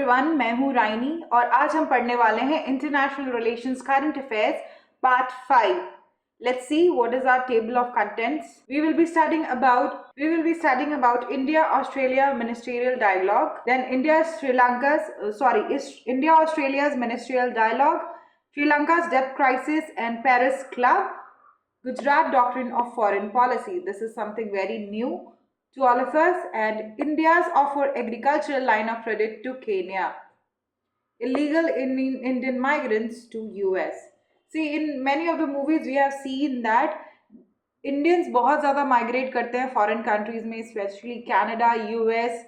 Everyone, मैं हूँ राइनी और आज हम पढ़ने वाले हैं international relations current affairs part 5. Let's see what is our table of contents. We will be studying about India Australia ministerial dialogue, then India Australia's ministerial dialogue, Sri Lanka's debt crisis and Paris Club, Gujarat doctrine of foreign policy. This is something very new to all of us. And India's offer agricultural line of credit to Kenya. Illegal Indian migrants to US. See, in many of the movies we have seen that Indians बहुत ज़्यादा migrate करते हैं foreign countries में, specially Canada, US.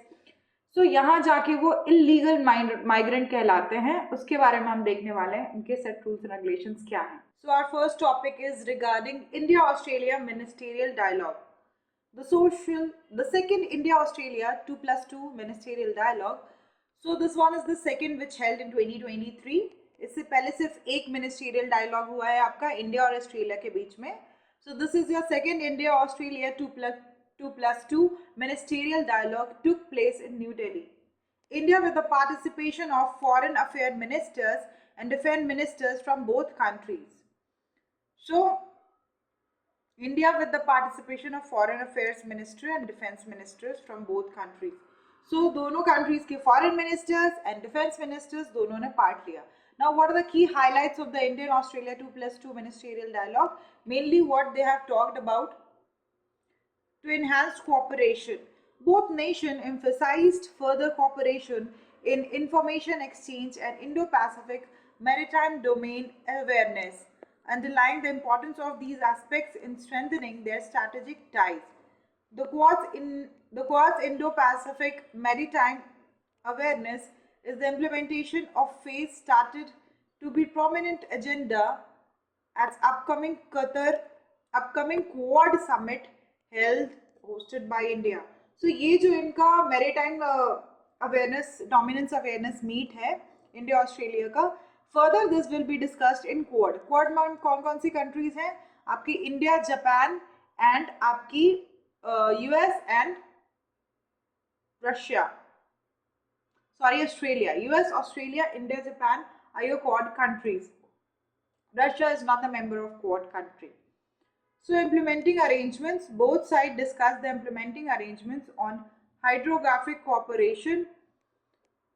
सो यहाँ जाके वो illegal migrant कहलाते हैं. उसके बारे में हम देखने वाले हैं, उनके सेट रूल्स एंड रेगुलेशंस क्या हैं. So our first topic is regarding India Australia ministerial dialogue. The second India-Australia 2+2 ministerial dialogue. So this one is the second which held in 2023. इससे पहले सिर्फ एक ministerial dialogue हुआ है आपका इंडिया और ऑस्ट्रेलिया के बीच में. So this is your second India-Australia 2+2 ministerial dialogue took place in New Delhi. India with the participation of foreign affairs ministers and defense ministers from both countries. So India with the participation of foreign affairs minister and defense ministers from both countries. So दोनों countries के foreign ministers and defense ministers दोनों ने part लिया. Now what are the key highlights of the Indian Australia 2+2 ministerial dialogue? Mainly what they have talked about: to enhance cooperation. Both nations emphasized further cooperation in information exchange and Indo-Pacific maritime domain awareness, underlying the importance of these aspects in strengthening their strategic ties. The Quad's Indo-Pacific maritime awareness is the implementation of phase started to be prominent agenda at upcoming Quad summit hosted by India. So ये जो इनका maritime awareness, dominance awareness meet है India Australia का, further this will be discussed in Quad. Quad में कौन कौन सी countries हैं आपकी? इंडिया, जापान एंड आपकी US and Russia, sorry, Australia. US, Australia, India, Japan are your Quad countries. Russia is not a member of Quad country. So implementing arrangements, both sides discussed the implementing arrangements on hydrographic cooperation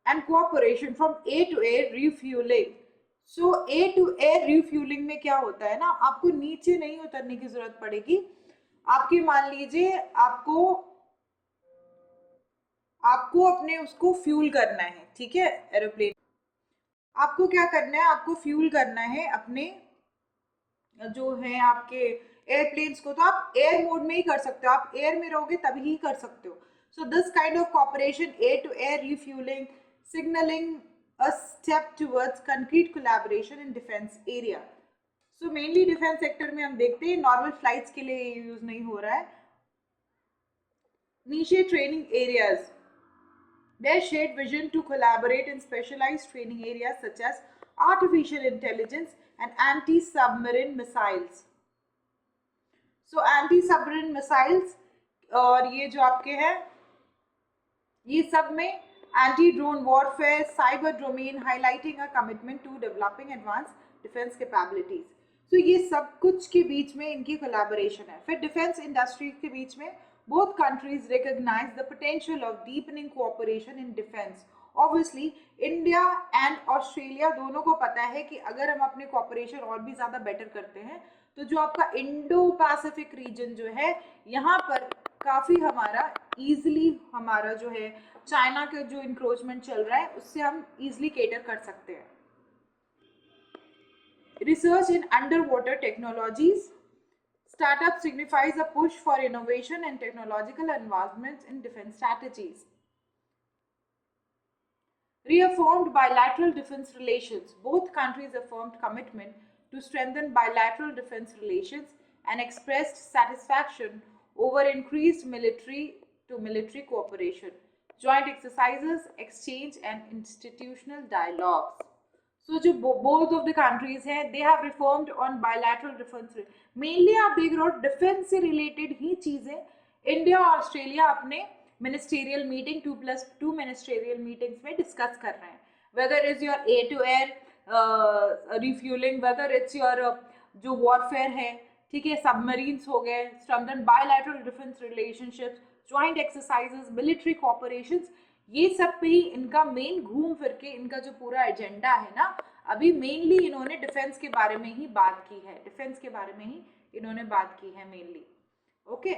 and cooperation from air to air refueling. So air to air refueling में क्या होता है ना, आपको नीचे नहीं उतरने की जरूरत पड़ेगी. आपकी मान लीजिए आपको अपने उसको फ्यूल करना है, ठीक है, एरोप्लेन. आपको क्या करना है, आपको फ्यूल करना है अपने जो है आपके एयरप्लेन्स को. तो आप एयर मोड में ही कर सकते हो, आप एयर में रहोगे तभी ही कर सकते हो. So this kind of cooperation, air to air refuelling, signalling a step towards concrete collaboration in defence area. So mainly defence sector में हम देखते हैं नॉर्मल फ्लाइट्स के लिए यूज नहीं हो रहा है. नीचे training areas, their shared vision to collaborate in specialized training areas such as artificial intelligence and anti-submarine missiles. So anti-submarine missiles और ये जो आपके हैं, ये सब में anti-drone warfare, cyber domain, highlighting a commitment to developing advanced defense capabilities. So ये सब कुछ के बीच में इनकी collaboration है. फिर defense industry के बीच में both countries recognize the potential of deepening cooperation in defense. Obviously, India and Australia दोनों को पता है कि अगर हम अपने cooperation और भी ज़्यादा better करते हैं तो जो आपका Indo-Pacific region जो है, यहाँ पर काफ़ी हमारा जो है चाइना के जो encroachment चल रहा है उससे हम easily cater कर सकते हैं. Research in underwater technologies. Startup signifies a push for innovation and technological advancements in defense strategies. Reaffirmed bilateral defense relations. Both countries affirmed commitment to strengthen bilateral defense relations and expressed satisfaction over increased military cooperation, joint exercises, exchange and institutional dialogues. So जो both of the countries हैं, they have reformed on bilateral defense. Mainly आप देख रहे हो defence से related ही चीजें India और Australia अपने मिनिस्टेरियल मीटिंग 2+2 मिनिस्टेरियल मीटिंग्स में डिस्कस कर रहे हैं, whether is your air to air refuelling, whether it's your जो वॉरफेयर है, ठीक है, सबमरीन्स हो गए, strengthen bilateral defence relationships, joint exercises, military cooperations, ये सब पे ही इनका मेन घूम फिर के इनका जो पूरा एजेंडा है ना, अभी मेनली इन्होंने डिफेंस के बारे में ही बात की है, डिफेंस के बारे में ही इन्होंने बात की है mainly. Okay,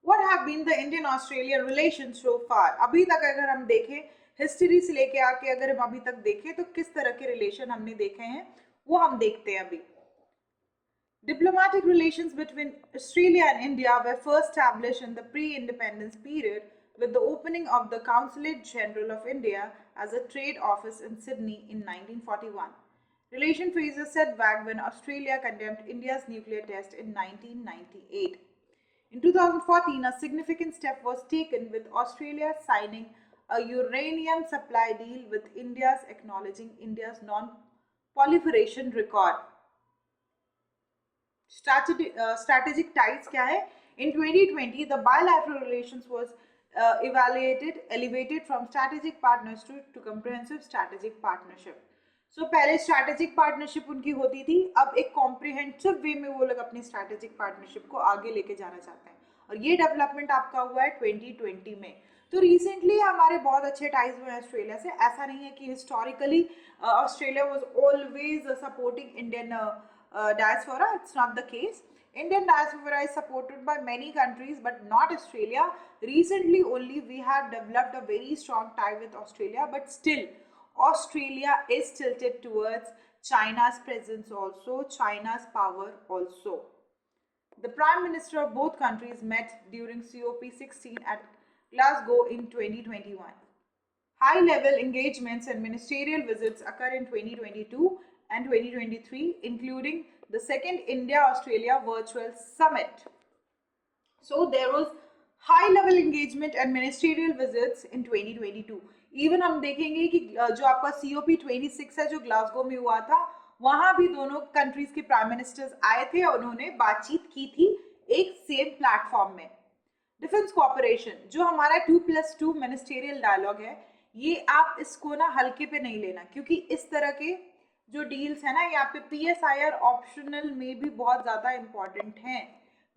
what have been the Indian Australia relation so far? अभी तक अगर हम देखें, हिस्ट्री से लेके आके अगर हम अभी तक देखें तो किस तरह के रिलेशन हमने देखे हैं वो हम देखते हैं अभी। Diplomatic relations between Australia and India were first established in the pre-independence period with the opening of the Consulate General of India as a trade office in Sydney in 1941. Relation faced a setback when Australia condemned India's nuclear test in 1998. In 2014, a significant step was taken with Australia signing a uranium supply deal with India, acknowledging India's non-proliferation record. Strategic ties क्या है? In 2020, the bilateral relations was elevated from strategic partners to comprehensive strategic partnership. So पहले strategic partnership उनकी होती थी, अब एक comprehensive way में वो लोग अपनी strategic partnership को आगे लेके जाना चाहते हैं, और ये डेवलपमेंट आपका हुआ है 2020 में। तो रिसेंटली हमारे बहुत अच्छे टाइज हुए हैं ऑस्ट्रेलिया से। ऐसा नहीं है कि historically Australia was always supporting Indian diaspora. It's not the case. Indian diaspora is supported by many countries, but not Australia. Recently only we have developed a very strong tie with Australia, but still Australia is tilted towards China's presence also, China's power also. The Prime Minister of both countries met during COP16 at Glasgow in 2021. High-level engagements and ministerial visits occur in 2022 and 2023, including the second India-Australia Virtual Summit. So there was high-level engagement and ministerial visits in 2022. Even हम देखेंगे कि जो आपका COP26 है जो Glasgow में हुआ था, वहां भी दोनों कंट्रीज के प्राइम मिनिस्टर्स आए थे और उन्होंने बातचीत की थी एक सेम प्लेटफॉर्म में। डिफेंस कॉपरेशन जो हमारा 2+2 मिनिस्टेरियल डायलॉग है, ये आप इसको ना हल्के पे नहीं लेना, क्योंकि इस तरह के जो डील्स है ना, ये आपके PSIR ऑप्शनल में भी बहुत ज़्यादा इंपॉर्टेंट हैं।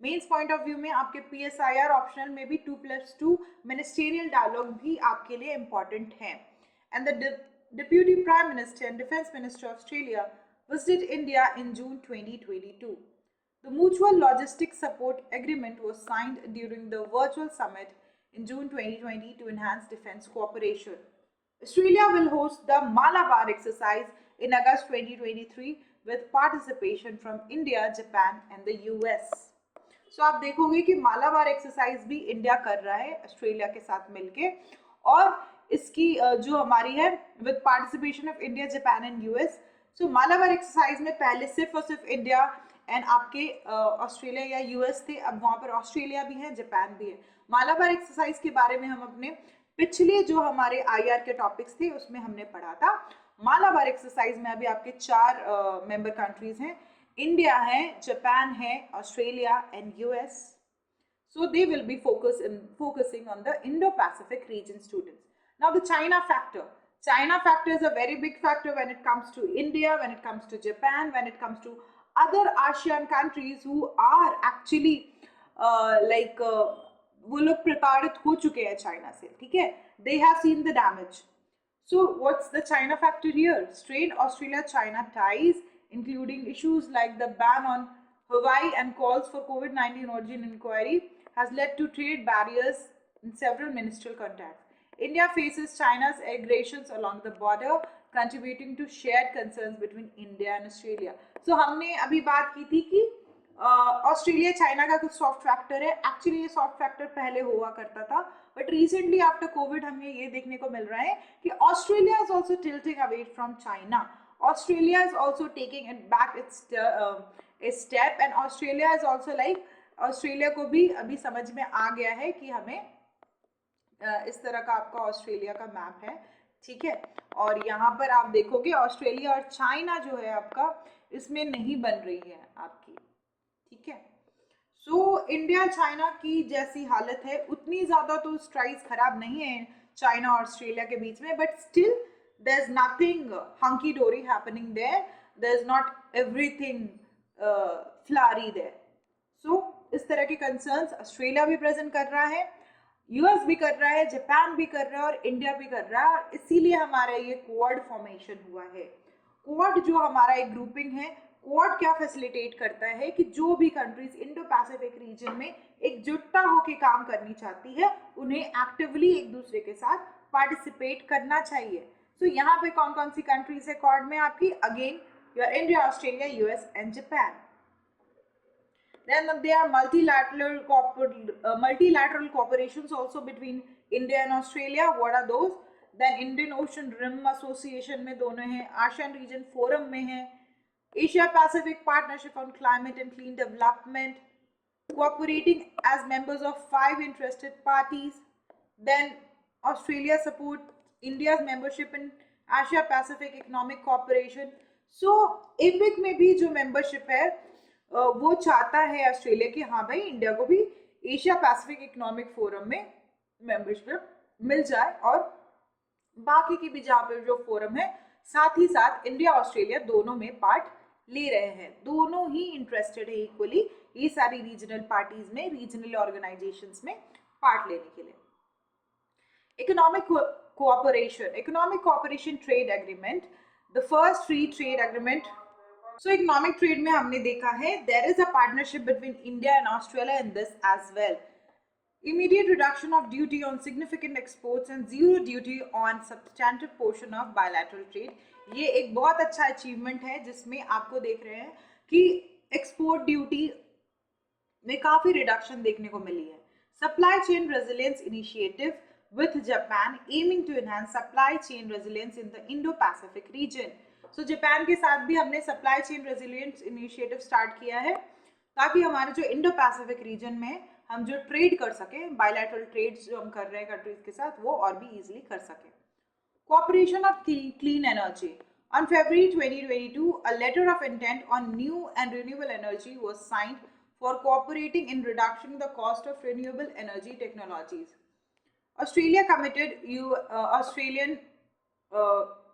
मेंस पॉइंट ऑफ व्यू में आपके PSIR ऑप्शनल में भी 2+2 मिनिस्टेरियल डायलॉग भी आपके लिए इंपॉर्टेंट है। And the deputy prime minister and defence minister of Australia visited India in June 2022. The Mutual Logistics Support Agreement was signed during the virtual summit in June 2020 to enhance defense cooperation. Australia will host the Malabar exercise in August 2023 with participation from India, Japan and the US. So आप देखोगे कि Malabar exercise भी India कर रहा है Australia के साथ मिलके, और इसकी जो हमारी है with participation of India, Japan and US. So Malabar exercise में पहले सिर्फ और सिर्फ इंडिया एंड आपके ऑस्ट्रेलिया या यूएस थे, अब वहाँ पर ऑस्ट्रेलिया भी है, जापान भी है। मालाबार एक्सरसाइज के बारे में हम अपने पिछले जो हमारे आईआर के टॉपिक्स थे उसमें हमने पढ़ा था। मालाबार एक्सरसाइज में अभी आपके 4 मेंबर कंट्रीज हैं, इंडिया है, जापान है, Australia and US. So they will be focusing on the Indo-Pacific region, students. Now the China factor. China factor is a very big factor when it comes to India, when it comes to Japan, when it comes to other ASEAN countries who are actually वो लोग प्रताड़ित हो चुके हैं China से, ठीक है? They have seen the damage. So what's the China factor here? Strained Australia-China ties, including issues like the ban on Hawaii and calls for COVID-19 origin inquiry, has led to trade barriers in several ministerial contacts. India faces China's aggressions along the border, contributing to shared concerns between India and Australia. So हमने अभी बात की थी कि Australia China का कुछ soft factor है। Actually ये सॉफ्ट फैक्टर पहले हुआ करता था, बट रिसेंटली आफ्टर कोविड हमें ये देखने को मिल रहा है कि Australia is also tilting away from China. Australia is also taking it back it's step, and Australia is also like, Australia को भी अभी समझ में आ गया है कि हमें इस तरह का आपका ऑस्ट्रेलिया का मैप है, ठीक है? और यहाँ पर आप देखोगे ऑस्ट्रेलिया और चाइना जो है आपका इसमें नहीं बन रही है आपकी, ठीक है? सो इंडिया चाइना की जैसी हालत है, उतनी ज़्यादा तो स्ट्राइक्स खराब नहीं है चाइना और ऑस्ट्रेलिया के बीच में, but still there is nothing hunky dory happening there, there is not everything flowery there. So इस तरह के कंसर्न्स ऑस्ट्रेलिया भी प्रेजेंट कर रहा है, यूएस भी कर रहा है, जापान भी कर रहा है और इंडिया भी कर रहा है, और इसीलिए हमारा ये क्वाड फॉर्मेशन हुआ है। क्वाड जो हमारा एक ग्रुपिंग है, क्वाड क्या फैसिलिटेट करता है कि जो भी कंट्रीज इंडो पैसिफिक रीजन में एकजुटता होकर काम करनी चाहती है, उन्हें एक्टिवली एक दूसरे के साथ पार्टिसिपेट करना चाहिए। सो यहाँ पे कौन कौन सी कंट्रीज है क्वाड में आपकी? Again your India, Australia, US and Japan. Then there are multilateral cooperations also between India and Australia. What are those? Then Indian Ocean Rim Association में दोनों हैं, ASEAN Region Forum में है, Asia Pacific Partnership on Climate and Clean Development, cooperating as members of 5 interested parties. Then Australia supports India's membership in Asia Pacific Economic Cooperation. So APEC में भी जो membership है वो चाहता है ऑस्ट्रेलिया कि हाँ भाई इंडिया को भी एशिया पैसिफिक इकोनॉमिक फोरम में मेंबरशिप मिल जाए, और बाकी की भी जहाँ पे जो फोरम है साथ ही साथ इंडिया ऑस्ट्रेलिया दोनों में पार्ट ले रहे हैं, दोनों ही इंटरेस्टेड है इक्वली ये सारी रीजनल पार्टीज में, रीजनल ऑर्गेनाइजेशंस में पार्ट लेने के लिए। Economic cooperation trade agreement, the first free trade agreement. So economic trade में हमने देखा है there is a partnership between India and Australia in this as well. Immediate reduction of duty on significant exports and zero duty on substantive portion of bilateral trade. ये एक बहुत अच्छा achievement है जिसमें आपको देख रहे हैं कि एक्सपोर्ट ड्यूटी में काफी रिडक्शन देखने को मिली है। Supply chain resilience initiative with Japan aiming to enhance supply chain resilience in the Indo-Pacific region. So Japan के साथ भी हमने supply chain resilience initiative start किया है ताकि हमारे जो इंडो पैसिफिक रीजन में हम जो ट्रेड कर सके, बायलैटरल ट्रेड्स जो हम कर रहे हैं कंट्रीज के साथ, वो और भी इजीली कर सके। Cooperation of clean energy, on February 2022 a letter of intent on new and renewable energy was signed for cooperating in reducing the cost of renewable energy technologies. Australia committed Australian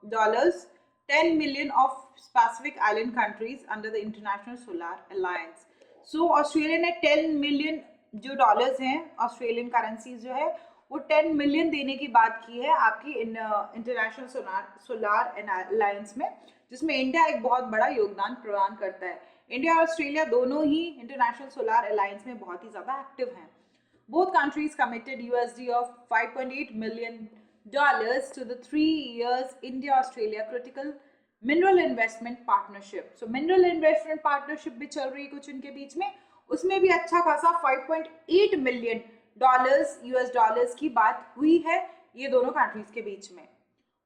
dollars 10 million of Pacific Island countries under the International Solar Alliance. So Australia ने 10 million जो dollars हैं, Australian currencies जो है वो 10 million देने की बात की है आपकी इंटरनेशनल सोलार अलायंस में, जिसमें इंडिया एक बहुत बड़ा योगदान प्रदान करता है। इंडिया और ऑस्ट्रेलिया दोनों ही इंटरनेशनल सोलार अलायंस में बहुत ही ज़्यादा एक्टिव हैं। Both countries committed USD of $5.8 million to the 3 years India-Australia critical mineral investment partnership. So mineral investment partnership भी चल रही है कुछ इनके बीच में, उसमें भी अच्छा खासा $5.8 million US डॉलर्स की बात हुई है ये दोनों कंट्रीज के बीच में।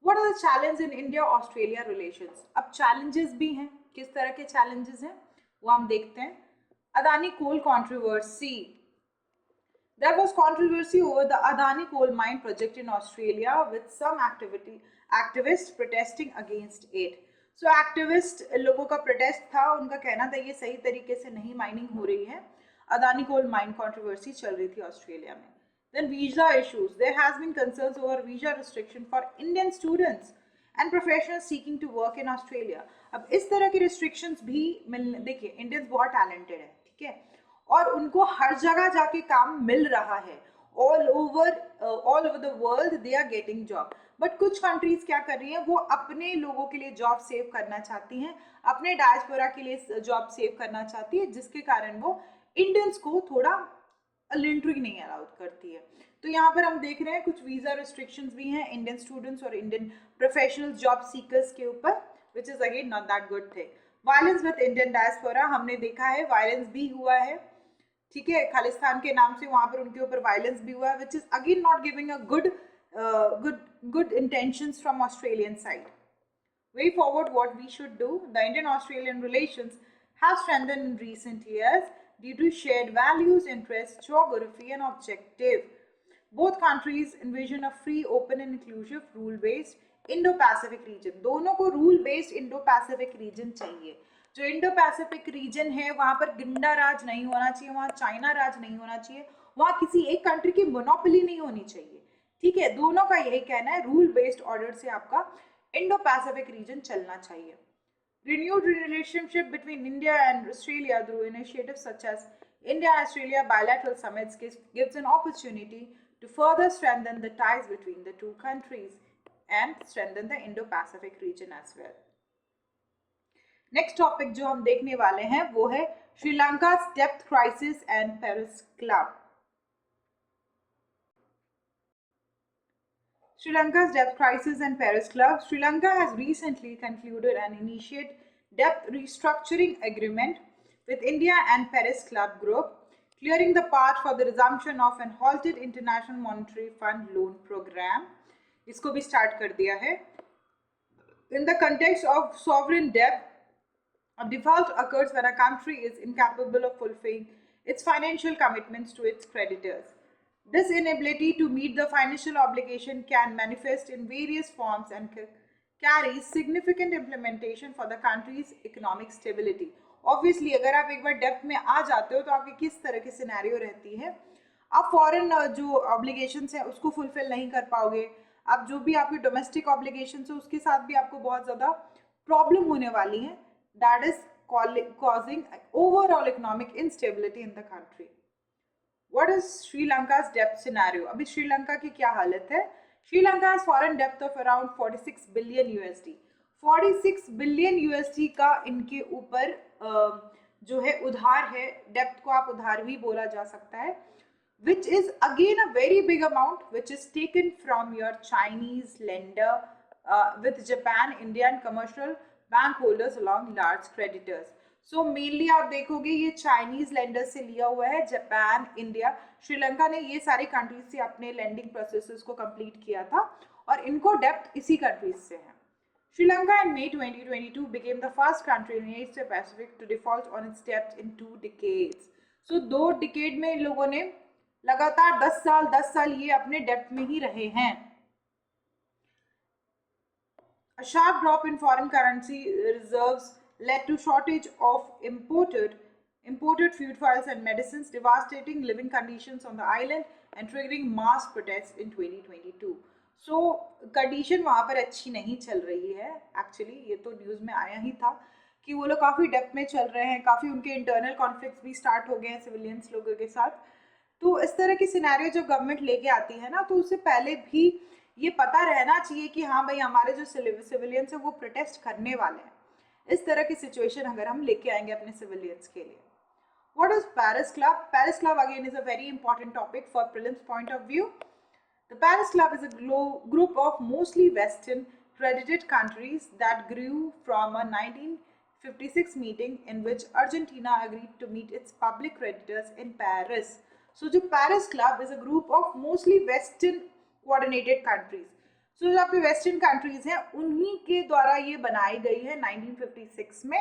What are the challenges in India-Australia relations? अब challenges भी हैं, किस तरह के challenges हैं वो हम देखते हैं। अदानी कोल controversy. There was controversy over the Adani coal mine project in Australia with some activists protesting against it. So activist लोगों का protest था, उनका कहना था ये सही तरीके से नहीं माइनिंग हो रही है। अदानी कोल माइन controversy चल रही थी ऑस्ट्रेलिया में। Then visa issues. There has been concerns over visa restriction for Indian students and professionals seeking to work in Australia. अब इस तरह की restrictions भी देखिए Indians बहुत talented है, ठीक है, और उनको हर जगह जाके काम मिल रहा है, all over the world they are getting job. But कुछ कंट्रीज क्या कर रही हैं, वो अपने लोगों के लिए जॉब सेव करना चाहती हैं, अपने डायस्पोरा के लिए जॉब सेव करना चाहती है, जिसके कारण वो इंडियंस को थोड़ा एंट्री नहीं अलाउड करती है। तो यहाँ पर हम देख रहे हैं कुछ वीजा रिस्ट्रिक्शंस भी हैं इंडियन स्टूडेंट्स और इंडियन प्रोफेशनल जॉब सीकर्स के ऊपर, which is again not that good thing. Violence with Indian diaspora, हमने देखा है वायलेंस भी हुआ है, ठीक है, खालिस्तान के नाम से वहां पर उनके ऊपर वायलेंस भी हुआ है, which is again not giving a good intentions from Australian side. Way forward, what we should do, the Indian-Australian relations have strengthened in recent years due to shared values, interests, geography and objective. Both countries envision a free, open and inclusive, rule-based Indo-Pacific region. दोनों को rule-based Indo-Pacific region चाहिए। जो Indo Pacific region है वहां पर गुंडा राज नहीं होना चाहिए, वहां चाइना राज नहीं होना चाहिए, वहां किसी एक कंट्री की मोनोपोली नहीं होनी चाहिए। ठीक है, दोनों का यही कहना है, रूल बेस्ड ऑर्डर से आपका इंडो पैसिफिक रीजन चलना चाहिए। Renewed relationship between India and Australia through initiatives such as India-Australia bilateral summits gives an opportunity to further strengthen the ties between the two countries and strengthen the Indo-Pacific region as well. Next topic जो हम देखने वाले हैं वो है Sri Lanka depth crisis and Paris club. Sri Lanka's debt crisis and Paris Club. Sri Lanka has recently concluded an initiate debt restructuring agreement with India and Paris Club Group, clearing the path for the resumption of an halted International Monetary Fund loan program. इसको भी start कर दिया है. In the context of sovereign debt, a default occurs when a country is incapable of fulfilling its financial commitments to its creditors. This inability to meet the financial obligation can manifest in various forms and carries significant implication for the country's economic stability. Obviously, अगर आप एक बार depth में आ जाते हो तो आपकी किस तरह की सिनेरियो रहती है, आप फॉरेन जो ऑब्लिगेशंस है उसको फुलफिल नहीं कर पाओगे, आप जो भी आपके डोमेस्टिक ऑब्लिगेशंस है उसके साथ भी आपको बहुत ज़्यादा प्रॉब्लम होने वाली है. That is causing overall economic instability in the country. What is Sri Lanka's debt scenario? अभी श्रीलंका की क्या हालत है? Sri Lanka has foreign debt of around 46 billion USD. 46 billion USD का इनके ऊपर जो है उधार है, डेप्थ को आप उधार भी बोला जा सकता है, which is again a very big amount which is taken from your Chinese lender with Japan, India and commercial bank holders along large creditors. So mainly आप देखोगे ये चाइनीज लेंडर से लिया हुआ है, जापान, इंडिया, श्रीलंका ने ये सारी कंट्रीज से अपने लेंडिंग प्रोसेसेस को कंप्लीट किया था और इनको डेप्थ इसी कंट्रीज से है. Sri Lanka in May 2022 became the first country in Asia Pacific to default on its debt in 2 decades. So 2 decade में इन लोगों ने लगातार 10 साल ये अपने डेप्थ में ही रहे हैं. A sharp drop in foreign currency reserves led to shortage of imported food files and medicines, devastating living conditions on the island and triggering mass protests in 2022. So condition वहाँ पर अच्छी नहीं चल रही है. एक्चुअली ये तो न्यूज़ में आया ही था कि वो लोग काफ़ी डेप्थ में चल रहे हैं, काफ़ी उनके इंटरनल कॉन्फ्लिक्ट्स भी स्टार्ट हो गए हैं सिविलियंस लोगों के साथ. तो इस तरह की सिनेरियो जब गवर्नमेंट लेके आती है ना, तो उससे पहले भी ये पता रहना चाहिए कि हाँ भाई हमारे जो सिविलियंस है वो प्रोटेस्ट करने वाले हैं. इस तरह की सिचुएशन अगर हम लेके आएंगे अपने सिविलियंस के लिए. What is Paris Club? Paris Club again is a very important topic for prelims point of view. The Paris Club is a group of mostly Western credited countries that grew from a 1956 meeting in which Argentina agreed to meet its public creditors in Paris. So the Paris Club is a group of mostly Western coordinated countries. So जो आपके western countries हैं उन्हीं के द्वारा ये बनाई गई है 1956 में.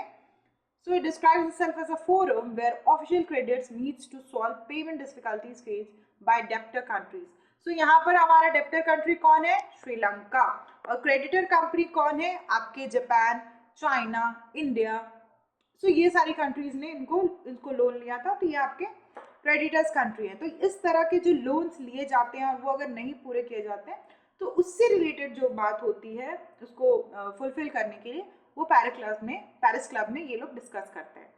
So it describes itself as a forum where official creditors meets to solve payment difficulties faced by debtor countries. So यहाँ पर हमारा डेप्टर कंट्री कौन है? श्रीलंका. और क्रेडिटर कंट्री कौन है? आपके जापान, चाइना, इंडिया. सो ये सारी कंट्रीज ने इनको लोन लिया था, तो ये आपके क्रेडिटर्स कंट्री है. तो इस तरह के जो लोन्स लिए जाते हैं और वो अगर नहीं पूरे किए जाते हैं तो उससे रिलेटेड जो बात होती है उसको फुलफिल करने के लिए वो पेरिस क्लब में ये लोग डिस्कस करते हैं.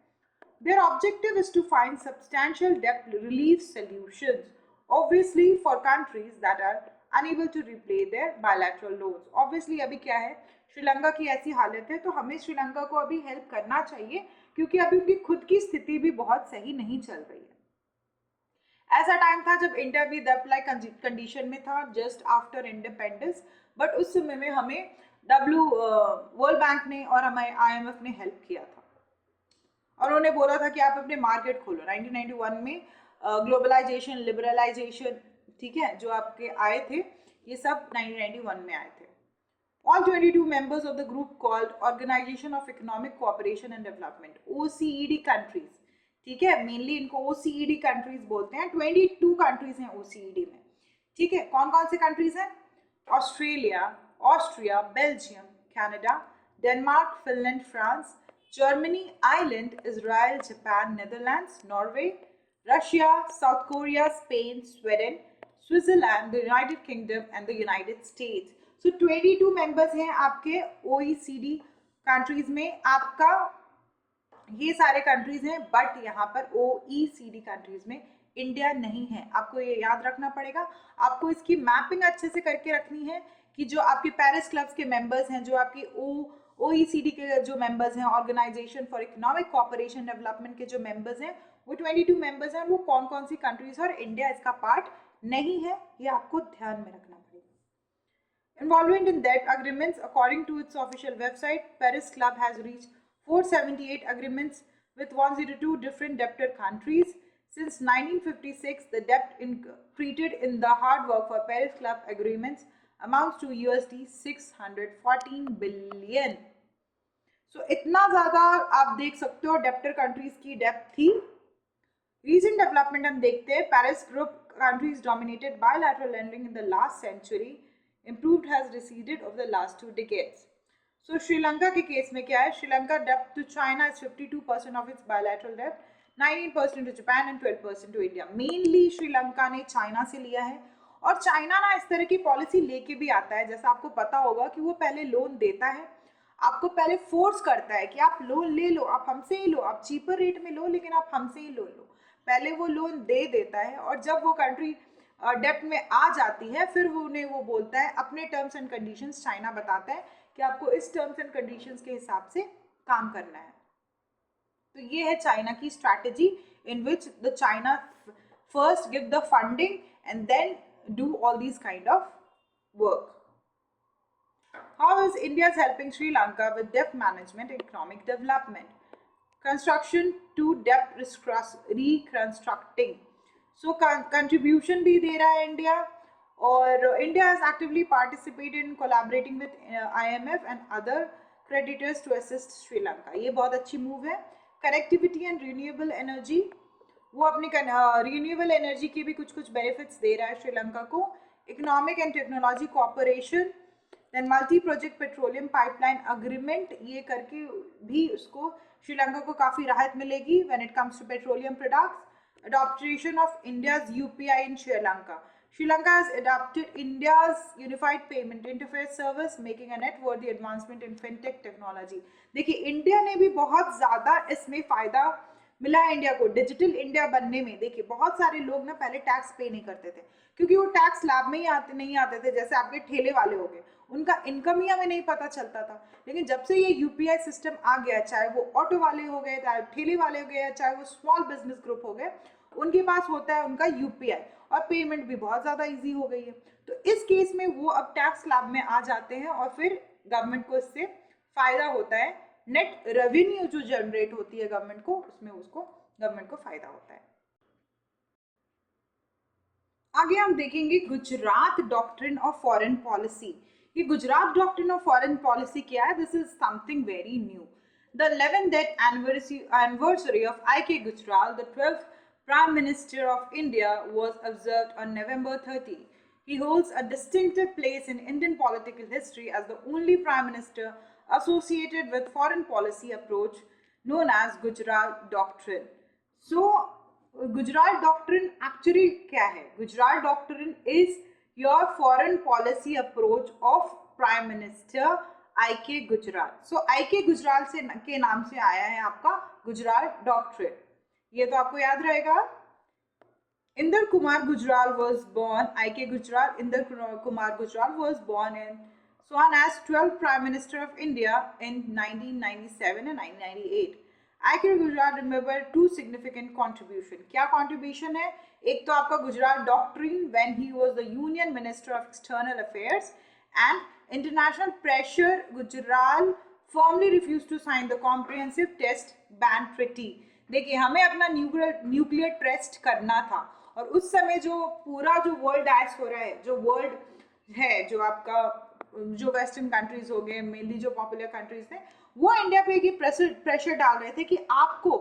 Their objective is to find substantial debt relief solutions, obviously for countries that are unable to repay their bilateral loans. Obviously अभी क्या है, श्रीलंका की ऐसी हालत है तो हमें श्रीलंका को अभी हेल्प करना चाहिए क्योंकि अभी उनकी खुद की स्थिति भी बहुत सही नहीं चल रही है. ऐसा टाइम था जब इंडिया भी डेप्ट लाइक कंडीशन में था जस्ट आफ्टर इंडिपेंडेंस, बट उस समय में हमें वर्ल्ड बैंक ने और हमें IMF ने हेल्प किया था और उन्होंने बोला था कि आप अपने मार्केट खोलो. 1991 में ग्लोबलाइजेशन, लिबरलाइजेशन, ठीक है, जो आपके आए थे ये सब 1991 में आए थे. All 22 members of the group called Organization of Economic Cooperation and Development, OECD countries, ठीक है, मेनली इनको OECD कंट्रीज बोलते हैं. 22 कंट्रीज हैं OECD में. ठीक है, कौन कौन से कंट्रीज हैं? Australia, Austria, Belgium, Canada, Denmark, Finland, France, Germany, Ireland, Israel, Japan, Netherlands, Norway, Russia, South Korea, Spain, Sweden, Switzerland, the United Kingdom and the United States. So 22 members हैं आपके OECD कंट्रीज में. आपका ये सारे countries हैं, but यहाँ पर OECD countries में इंडिया नहीं है. आपको ये याद रखना पड़ेगा. आपको इसकी मैपिंग अच्छे से करके रखनी है कि जो आपके पेरिस क्लब्स के मेंबर्स हैं, जो आपके OECD के जो मेंबर्स हैं, organisation for economic cooperation development के जो मेंबर्स हैं, वो 22 मेंबर्स हैं. वो कौन कौन सी कंट्रीज, और इंडिया इसका पार्ट नहीं है. ये आपको ध्यान में रखना पड़ेगा. Involvement in debt agreements. According to its official website, Paris Club has reached 478 agreements with 102 different debtor countries. Since 1956, the debt treated in the hard work for Paris Club agreements amounts to USD 614 billion. So इतना ज़्यादा आप देख सकते हो debtor countries की depth थी. Recent development हम देखते हैं. Paris Group countries dominated bilateral lending in the last century. Improved has receded over the last 2 decades. So Sri Lanka के केस में क्या है? Sri Lanka debt to China is 52% of its bilateral debt, 19% to Japan and 12% to India. Mainly Sri Lanka ने China से लिया है, और China ना इस तरह की पॉलिसी लेके भी आता है. जैसा आपको पता होगा कि वो पहले लोन देता है, आपको पहले फोर्स करता है कि आप लोन ले लो, आप हमसे ही लो, आप चीपर रेट में लो, लेकिन आप हमसे ही लोन लो. पहले वो लोन दे देता है, और जब वो कंट्री डेप्ट में आ जाती है, फिर उन्हें वो बोलता है, अपने टर्म्स एंड कंडीशंस चाइना बताता है कि आपको इस टर्म्स एंड कंडीशंस के हिसाब से काम करना है. तो ये है चाइना की strategy, in which the China first give the funding and then do all these kind of work. How is India helping Sri Lanka with debt management and economic development? Construction to debt reconstructing. So contribution भी दे रहा है India, और India has actively participated in collaborating with IMF and other creditors to assist Sri Lanka. ये बहुत अच्छी move है. Connectivity and renewable energy, वो अपनी रिन्यूएबल एनर्जी के भी कुछ बेनिफिट्स दे रहा है श्रीलंका को. Economic and technology cooperation, then multi project petroleum pipeline agreement, ये करके भी उसको श्रीलंका को काफ़ी राहत मिलेगी when it comes to petroleum products. Adoption of India's UPI in Sri Lanka. Sri Lanka has adopted India's Unified Payment Interface Service, making a noteworthy advancement in fintech technology. देखिए India ने भी बहुत ज़्यादा इसमें फ़ायदा मिला है इंडिया को डिजिटल इंडिया बनने में. देखिए बहुत सारे लोग ना पहले टैक्स पे नहीं करते थे, क्योंकि वो टैक्स स्लैब में ही नहीं आते थे. जैसे आपके ठेले वाले हो गए, उनका इनकम ही हमें नहीं पता चलता था. लेकिन जब से ये यूपीआई सिस्टम आ गया, चाहे वो ऑटो वाले हो गए, चाहे ठेले वाले हो गए, चाहे वो स्मॉल बिजनेस ग्रुप हो गए, उनके पास होता है उनका यूपीआई, और पेमेंट भी बहुत ज़्यादा ईजी हो गई है. तो इस केस में वो अब टैक्स स्लैब में आ जाते हैं, और फिर गवर्नमेंट को इससे फ़ायदा होता है. नेट रेवेन्यू जो जनरेट होती है गवर्नमेंट को, उसमें उसको गवर्नमेंट को फ़ायदा होता है. आगे हम देखेंगे Gujarat doctrine of foreign policy. ये Gujarat doctrine of foreign policy क्या है? This is something very new. The 11th anniversary of I.K. Gujral, the 12th Prime Minister of India, was observed on November 30. He holds a distinctive place in Indian political history as the only Prime Minister associated with foreign policy approach known as Gujarat Doctrine. So, Gujarat Doctrine actually क्या है? Gujarat Doctrine is your foreign policy approach of Prime Minister I.K. Gujral. So I.K. Gujral से के नाम से आया है आपका Gujarat doctrine. ये तो आपको याद रहेगा. Inder Kumar Gujral was born. I.K. Gujral, Inder Kumar Gujral was born in Swan as 12th Prime Minister of India in 1997 and 1998. I.K. Gujral remembered two significant contribution. क्या contribution है? एक तो आपका Gujarat doctrine when he was the Union Minister of External Affairs, and international pressure. Gujral firmly refused to sign the Comprehensive Test Ban Treaty. देखिए हमें अपना nuclear test करना था, और उस समय जो पूरा जो वर्ल्ड डायस हो रहा है, जो वर्ल्ड है, जो आपका जो वेस्टर्न कंट्रीज हो गए, मेनली जो पॉपुलर कंट्रीज थे, वो इंडिया पे की प्रेशर डाल रहे थे कि आपको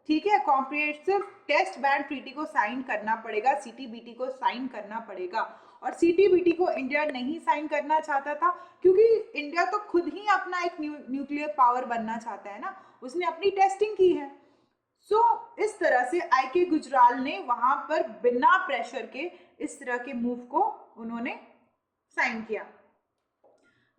ठीक है कॉम्प्रिहेंसिव टेस्ट बैन ट्रीटी को साइन करना पड़ेगा, सीटीबीटी को साइन करना पड़ेगा. और CTBT को इंडिया नहीं साइन करना चाहता था, क्योंकि इंडिया तो खुद ही अपना एक न्यूक्लियर पावर बनना चाहता है ना, उसने अपनी टेस्टिंग की है। इस तरह से IK गुजराल ने वहां पर बिना प्रेशर के इस तरह के मूव को उन्होंने साइन किया।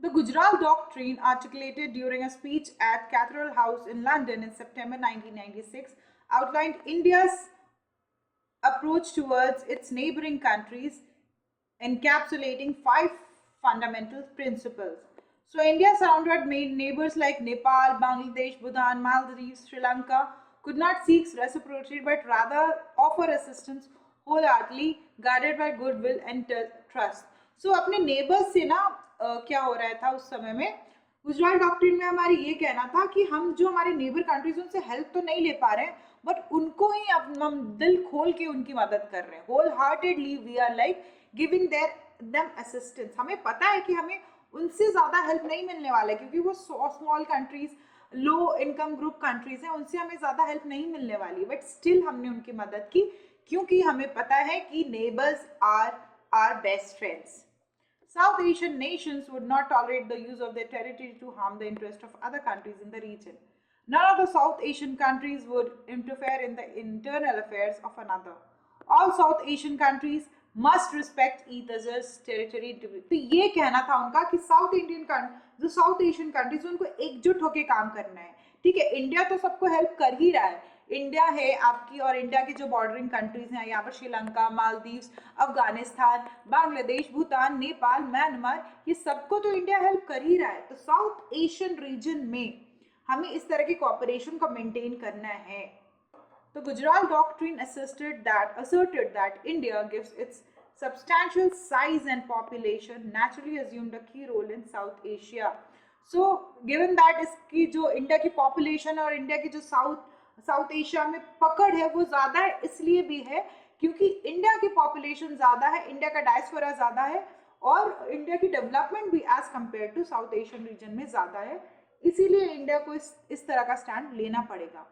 The Gujral Doctrine, articulated during a speech at Cathedral House in London in September 1996, outlined India's approach towards its neighboring countries, encapsulating 5 fundamental principles. So, India surrounded neighbors like Nepal, Bangladesh, Bhutan, Maldives, Sri Lanka could not seek reciprocity but rather offer assistance wholeheartedly, guided by goodwill and trust. So, अपने neighbors से ना क्या हो रहा था उस समय में, गुजराल डॉक्ट्रिन में हमारी ये कहना था कि हम जो हमारे नेबर कंट्रीज उनसे हेल्प तो नहीं ले पा रहे हैं, बट उनको ही हम दिल खोल के उनकी मदद कर रहे हैं। Wholeheartedly we are like giving them assistance. हमें पता है कि हमें उनसे ज़्यादा हेल्प नहीं मिलने वाला है, क्योंकि वो small countries, low income group countries हैं, उनसे हमें ज़्यादा हेल्प नहीं मिलने वाली, बट स्टिल हमने उनकी मदद की, क्योंकि हमें पता है कि neighbours are our best friends. South Asian nations would not tolerate the use of their territory to harm the interest of other countries in the region. None of the South Asian countries would interfere in the internal affairs of another. All South Asian countries must respect each other's territory. तो ये कहना था उनका कि जो south Asian countries उनको एकजुट होकर काम करना है। ठीक है, इंडिया तो सबको हेल्प कर ही रहा है, इंडिया है आपकी, और इंडिया की जो बॉर्डरिंग कंट्रीज हैं यहाँ पर श्रीलंका, मालदीव्स, अफगानिस्तान, बांग्लादेश, भूटान, नेपाल, म्यांमार, ये सबको तो इंडिया हेल्प कर ही रहा है। तो साउथ एशियन रीजन में हमें इस तरह की कोऑपरेशन को मेंटेन करना है। तो Gujral doctrine asserted that India gives its substantial size and population naturally assumed a key role in South Asia. So given that इसकी जो इंडिया की पॉपुलेशन और इंडिया की जो साउथ एशिया में पकड़ है वो ज़्यादा है, इसलिए भी है क्योंकि इंडिया की पॉपुलेशन ज़्यादा है, इंडिया का डायस्पोरा ज़्यादा है, और इंडिया की डेवलपमेंट भी as compare to South Asian region में ज़्यादा है, इसीलिए इंडिया को इस तरह का स्टैंड लेना पड़ेगा।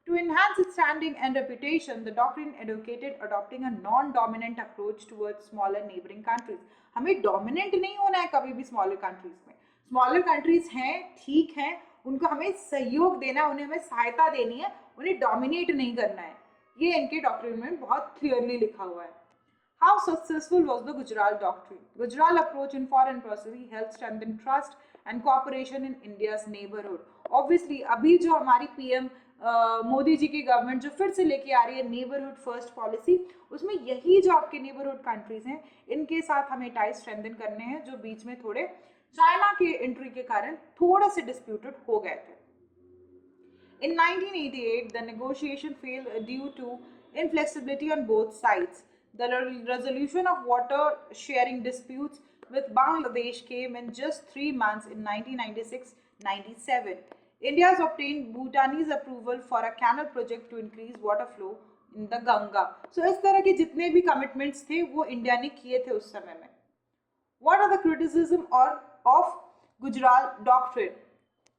To enhance its standing and reputation, the doctrine advocated adopting a non-dominant approach towards smaller neighboring countries. हमें dominant नहीं होना है कभी भी smaller countries में। Smaller countries हैं, ठीक हैं, उनको हमें सहयोग देना, उन्हें हमें सहायता देनी है, उन्हें dominate नहीं करना है। ये इनके डॉक्ट्रिन में बहुत क्लियरली लिखा हुआ है। How successful was the Gujaral Doctrine? Gujaral approach in foreign policy helped strengthen trust and cooperation in India's neighborhood. Obviously, अभी जो हमारी PM मोदी जी की गवर्नमेंट जो फिर से लेके आ रही है नेबरहुड फर्स्ट पॉलिसी, उसमें यही जो आपके नेबरहुड कंट्रीज हैं इनके साथ हमें टाइज स्ट्रेंथन करने हैं, जो बीच में थोड़े चाइना के एंट्री के कारण थोड़ा से डिस्प्यूटेड हो गए थे। In 1988, the negotiation failed due to inflexibility on both sides. The resolution of water sharing disputes with Bangladesh came in just 3 months in 1996-97. India has obtained Bhutanese approval for a canal project to increase water flow in the Ganga. So इस तरह के जितने भी commitments थे वो India ने किए थे उस समय में। What are the criticism of Gujaral Doctrine?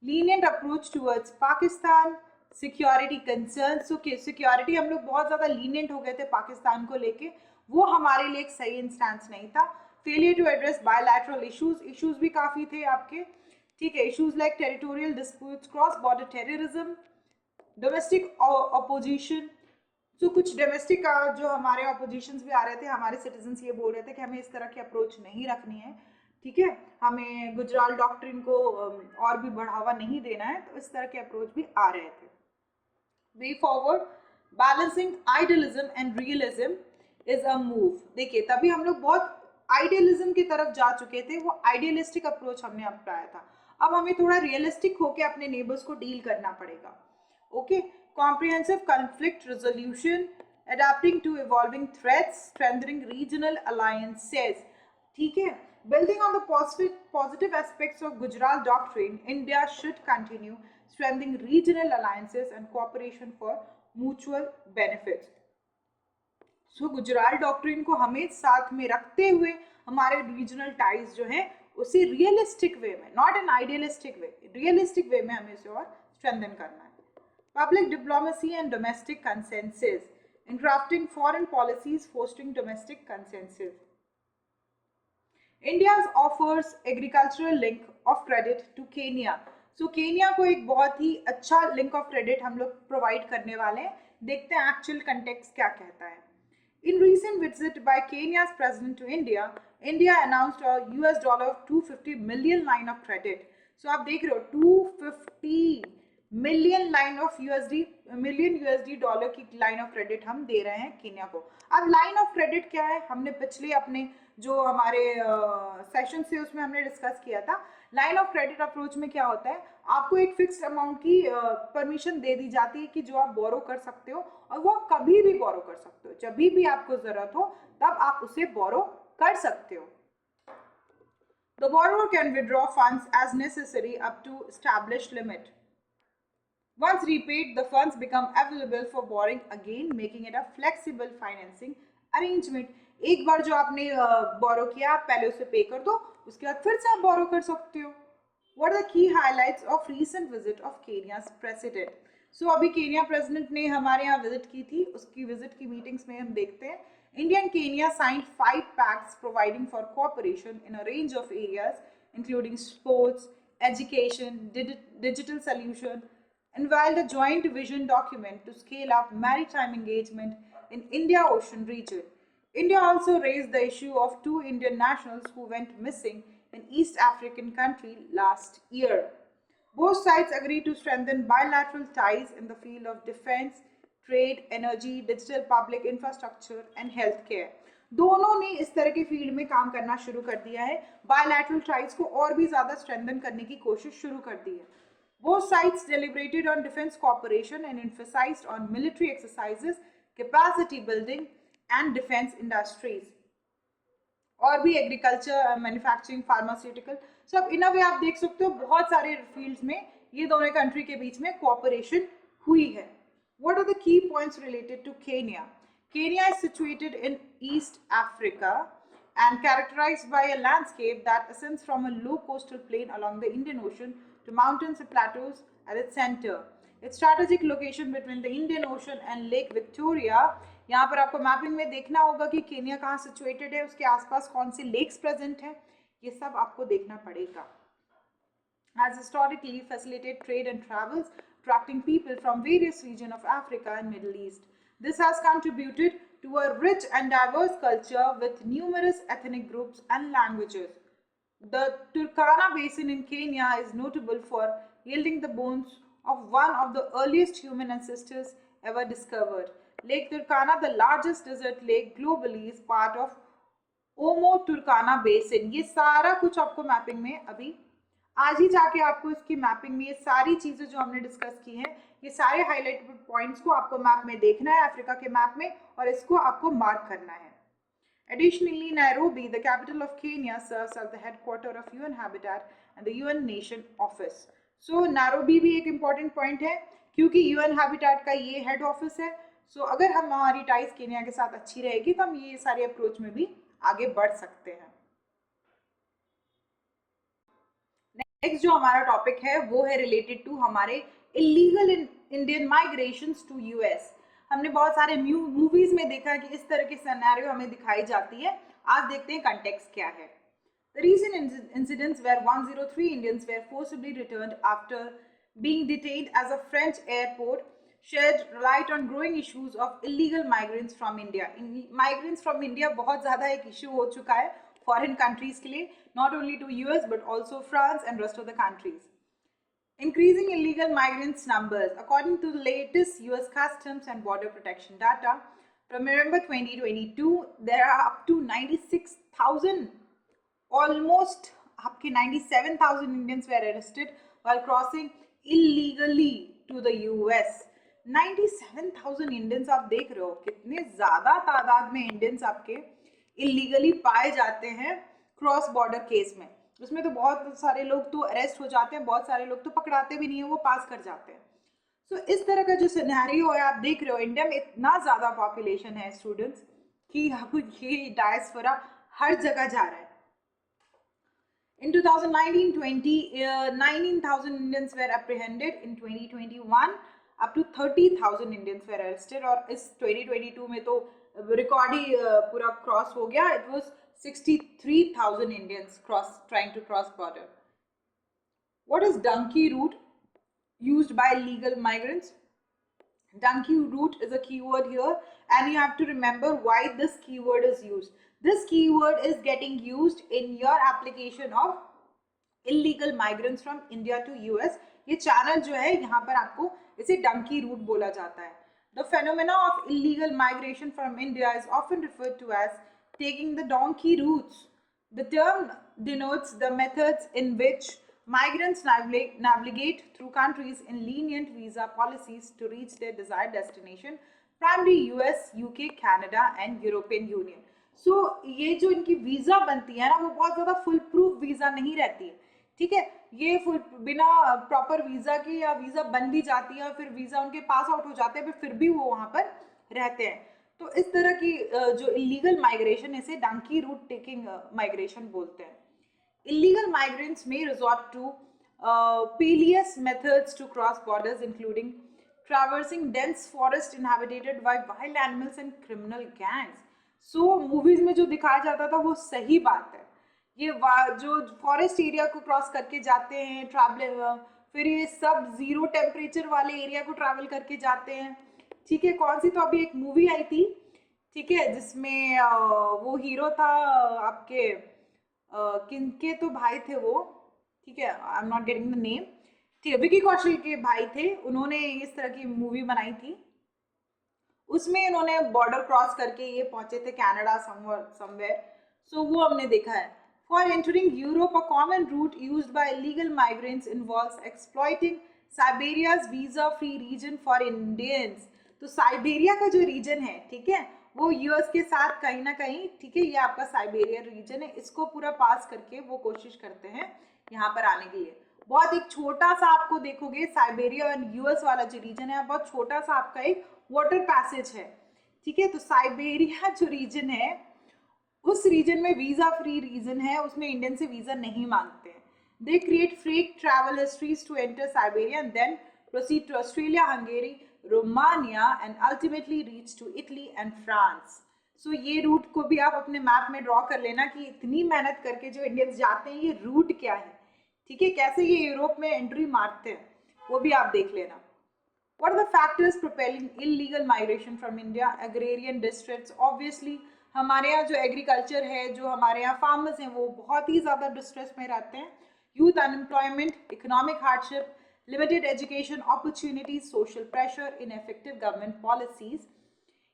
Lenient approach towards Pakistan, security concerns. So security हम लोग बहुत ज़्यादा lenient हो गए थे पाकिस्तान को लेके, वो हमारे लिए एक सही इंस्टेंस नहीं था। Failure to address bilateral issues भी काफ़ी थे आपके, ठीक है, issues like territorial disputes, cross border terrorism, domestic opposition. तो कुछ डोमेस्टिक जो हमारे ऑपोजिशंस भी आ रहे थे, हमारे सिटीजन्स ये बोल रहे थे कि हमें इस तरह की अप्रोच नहीं रखनी है, ठीक है, हमें गुजराल डॉक्ट्रिन को और भी बढ़ावा नहीं देना है, तो इस तरह के अप्रोच भी आ रहे थे। Way forward, balancing idealism and realism is a move. देखिए तभी हम लोग बहुत आइडियलिज्म की तरफ जा चुके थे, वो आइडियलिस्टिक अप्रोच हमने अपनाया था, अब हमें थोड़ा रियलिस्टिक होकर अपने नेबर्स को डील करना पड़ेगा। Okay, comprehensive conflict resolution, adapting to evolving threats, strengthening regional alliances. ठीक है, building on the positive aspects of Gujaral Doctrine, India should continue strengthening regional alliances and cooperation for mutual benefits. So Gujaral Doctrine को हमें साथ में रखते हुए हमारे regional ties जो हैं उसे realistic way में, not an idealistic way, realistic way में हमें इसे और strengthen करना है। Public diplomacy and domestic consensus, in crafting foreign policies, fostering domestic consensus. India offers agricultural link of credit to Kenya. So Kenya को एक बहुत ही अच्छा लिंक ऑफ क्रेडिट हम लोग प्रोवाइड करने वाले हैं. देखते हैं एक्चुअल कंटेक्स्ट क्या कहता है. In recent visit by Kenya's president to India, India announced a US dollar 250 million line of credit. So आप देख रहे हो 250 million line of USD dollar की लाइन ऑफ क्रेडिट हम दे रहे हैं केन्या को. अब लाइन ऑफ क्रेडिट क्या है, हमने पिछले अपने जो हमारे सेशन से उसमें हमने डिस्कस किया था. लाइन ऑफ क्रेडिट अप्रोच में क्या होता है, आपको एक फिक्स्ड अमाउंट की परमिशन दे दी जाती है कि जो आप बोरो कर सकते हो, और वो आप कभी भी बोरो कर सकते हो. जब भी आपको जरूरत हो तब आप उसे बोरो कर सकते हो. The borrower can withdraw funds as necessary up to established limit. Once repaid, the funds become available for borrowing again, making it a flexible financing arrangement. एक बार जो आपने बोरो किया, आप पहले उसे पे कर दो, उसके बाद फिर से आप बोरो कर सकते हो. What are the key highlights of recent visit of Kenya's president? So अभी केन्या प्रेसिडेंट ने हमारे यहाँ विजिट की थी, उसकी विजिट की मीटिंग्स में हम देखते हैं. India and Kenya signed 5 pacts providing for cooperation in a range of areas, including sports, education, digital solution, unveiled a joint vision document to scale up maritime engagement in India-Ocean region. India also raised the issue of 2 Indian nationals who went missing in East African country last year. Both sides agreed to strengthen bilateral ties in the field of defense, trade, energy, digital public infrastructure and healthcare. दोनों ने इस तरह के field में काम करना शुरू कर दिया है. बायलैटरल टाइज को और भी ज्यादा स्ट्रेंथन करने की कोशिश शुरू कर दी है. Both sides deliberated on defense cooperation and emphasized on military exercises, capacity building and defense industries. और भी एग्रीकल्चर, मैन्युफैक्चरिंग, फार्मास्यूटिकल, सब इन अ वे आप देख सकते हो बहुत सारे फील्ड्स में ये दोनों कंट्री के बीच में कोऑपरेशन हुई है. What are the key points related to Kenya? Kenya is situated in East Africa and characterized by a landscape that ascends from a low coastal plain along the Indian Ocean to mountains and plateaus at its center. Its strategic location between the Indian Ocean and Lake Victoria. यहाँ पर आपको mapping में देखना होगा कि Kenya कहाँ situated है, उसके आसपास कौन से लेक्स प्रेजेंट हैं, ये सब आपको देखना पड़ेगा. Has historically facilitated trade and travels, attracting people from various regions of Africa and Middle East. This has contributed to a rich and diverse culture with numerous ethnic groups and languages. The Turkana Basin in Kenya is notable for yielding the bones of one of the earliest human ancestors ever discovered. Lake Turkana, the largest desert lake globally, is part of Omo Turkana Basin. ये सारा कुछ आपको mapping में अभी आज ही जाके आपको इसकी मैपिंग में ये सारी चीजें जो हमने डिस्कस की हैं, ये सारे हाईलाइटेड पॉइंट्स को आपको मैप में देखना है, अफ्रीका के मैप में, और इसको आपको मार्क करना है. Additionally, Nairobi, the capital of Kenya, serves as the headquarters of UN Habitat and the UN Nation Office. So Nairobi भी एक important point है क्योंकि UN Habitat का ये हेड ऑफिस है. So अगर हम हमारी टाइज केन्या के साथ अच्छी रहेगी तो हम ये सारे अप्रोच में भी आगे बढ़ सकते हैं. नेक्स्ट जो हमारा टॉपिक है वो है रिलेटेड टू हमारे illegal Indian migrations to US. हमने बहुत सारे मूवीज में देखा है कि इस तरह की सिनेरियो हमें दिखाई जाती है. आज देखते हैं कंटेक्स्ट क्या है. The recent incidents where 103 Indians were forcibly returned after being detained as a French airport shed light on growing issues of illegal migrants from India. Migrants from India बहुत ज़्यादा एक इशू हो चुका है फॉरेन कंट्रीज के लिए, not only to US but also France and rest of the countries. Increasing illegal migrants numbers. According to the latest US Customs and Border Protection data, from November 2022, there are up to 96,000, almost up to 97,000 Indians were arrested while crossing illegally to the US. 97,000 Indians आप देख रहे हो कितने ज़्यादा तादाद में Indians आपके illegally पाए जाते हैं क्रॉस बॉर्डर केस में. उसमें तो बहुत सारे लोग तो अरेस्ट हो जाते हैं, बहुत सारे लोग तो पकड़ाते भी नहीं है, वो पास कर जाते हैं. सो इस तरह का जो सिनेरियो है आप देख रहे हो, इंडिया में इतना ज़्यादा पॉपुलेशन है स्टूडेंट्स कि ये डायस्पोरा हर जगह जा रहा है. In 2019-20, 19,000 Indians were apprehended. In 2021, up to 30,000 Indians were arrested. और इस 2022 में तो रिकॉर्ड ही पूरा क्रॉस हो गया. It was 63,000 Indians trying to cross border. What is donkey route used by illegal migrants? Donkey route is a keyword here, and you have to remember why this keyword is used. This keyword is getting used in your application of illegal migrants from India to US. ये channel जो है यहाँ पर आपको इसे donkey route बोला जाता है. The phenomena of illegal migration from India is often referred to as taking the donkey routes. The term denotes the methods in which migrants navigate through countries in lenient visa policies to reach their desired destination, primarily US, UK, Canada and European Union. So ये जो इनकी visa बनती है ना, वो बहुत ज़्यादा full proof visa नहीं रहती है. ठीक है, ये फुल बिना प्रॉपर वीजा के या वीजा बन भी जाती है और फिर वीजा उनके पास आउट हो जाते हैं, फिर भी वो वहाँ पर रहते हैं. तो इस तरह की जो इलीगल माइग्रेशन, इसे डंकी रूट टेकिंग माइग्रेशन बोलते हैं. Illegal migrants may resort to perilous methods to cross borders, including traversing dense forest inhabited by wild animals and criminal gangs. So movies में जो दिखाया जाता था वो सही बात है. ये जो फॉरेस्ट एरिया को क्रॉस करके जाते हैं, ट्रैवल, फिर ये सब जीरो टेम्परेचर वाले एरिया को ट्रैवल करके जाते हैं. ठीक है, कौन सी तो अभी एक मूवी आई थी, ठीक है, जिसमें वो हीरो था आपके किनके तो भाई थे वो, ठीक है, I am not getting the name. ठीक है, विकी कौशल के भाई थे, उन्होंने इस तरह की मूवी बनाई थी. उसमें उन्होंने बॉर्डर क्रॉस करके ये पहुंचे थे कनाडा समवेयर. सो वो हमने देखा है. For entering Europe, a common route used by illegal migrants involves exploiting Siberia's visa-free region for Indians. तो साइबेरिया का जो रीजन है, ठीक है, वो यूएस के साथ कहीं ना कहीं, ठीक है, ये आपका साइबेरिया रीजन है, इसको पूरा पास करके वो कोशिश करते हैं यहाँ पर आने के लिए. बहुत एक छोटा सा आपको देखोगे साइबेरिया और यूएस वाला जो रीजन है, बहुत छोटा सा आपका एक वाटर पैसेज है. ठीक है, तो साइबेरिया जो रीजन है, उस रीजन में वीजा फ्री रीजन है, उसमें इंडियन से वीजा नहीं मांगते हैं. They create fake travel histories to enter Siberia and then proceed to Australia, Hungary, Romania and ultimately reach to Italy and France. So ये रूट को भी आप अपने मैप में ड्रॉ कर लेना कि इतनी मेहनत करके जो इंडियंस जाते हैं, ये रूट क्या है. ठीक है, कैसे ये यूरोप में एंट्री मारते हैं, वो भी आप देख लेना. What are the factors propelling illegal migration from India? Agrarian districts, obviously हमारे यहाँ जो एग्रीकल्चर है, जो हमारे यहाँ फार्मर्स हैं, वो बहुत ही ज़्यादा डिस्ट्रेस में रहते हैं. Youth unemployment, economic hardship, limited education opportunities, social pressure, ineffective government policies,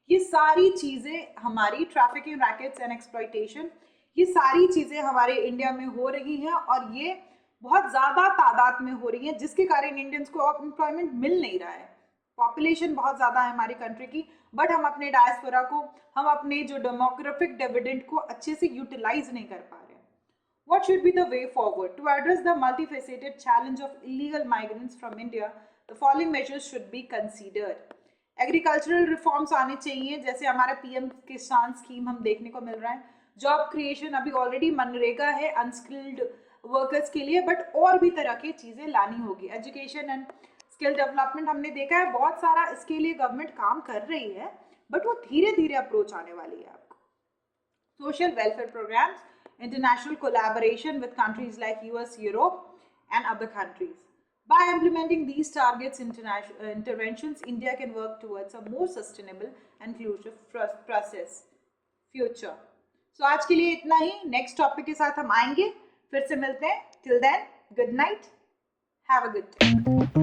ये सारी चीज़ें हमारी ट्रैफिकिंग, रैकेट्स एंड एक्सप्लॉयटेशन, ये सारी चीज़ें हमारे इंडिया में हो रही हैं और ये बहुत ज़्यादा तादाद में हो रही हैं, जिसके कारण इंडियंस को एम्प्लॉयमेंट मिल नहीं रहा है. पॉपुलेशन बहुत ज़्यादा है हमारी कंट्री की, बट हम अपने डायस्पोरा को, हम अपने जो डेमोग्राफिक डिविडेंड को अच्छे से यूटिलाइज नहीं कर पा रहे हैं. What should be the way forward? To address the multifaceted challenge of illegal migrants from India, the following measures should be considered. Agricultural reforms आने चाहिए, जैसे हमारा पीएम किसान स्कीम हम देखने को मिल रहा है. जॉब क्रिएशन, अभी ऑलरेडी मनरेगा है अनस्किल्ड वर्कर्स के लिए, बट और भी तरह की चीज़ें लानी होगी. एजुकेशन एंड स्किल डेवलपमेंट हमने देखा है बहुत सारा, इसके लिए गवर्नमेंट काम कर रही है, बट वो धीरे धीरे अप्रोच आने वाली है आपको. Social welfare programmes, international collaboration with countries like US, Europe and other countries. By implementing these targets, interventions, India can work towards a more sustainable and inclusive process future. So आज के लिए इतना ही. Next topic के साथ हम आएंगे, फिर से मिलते हैं. Till then, good night, have a good day.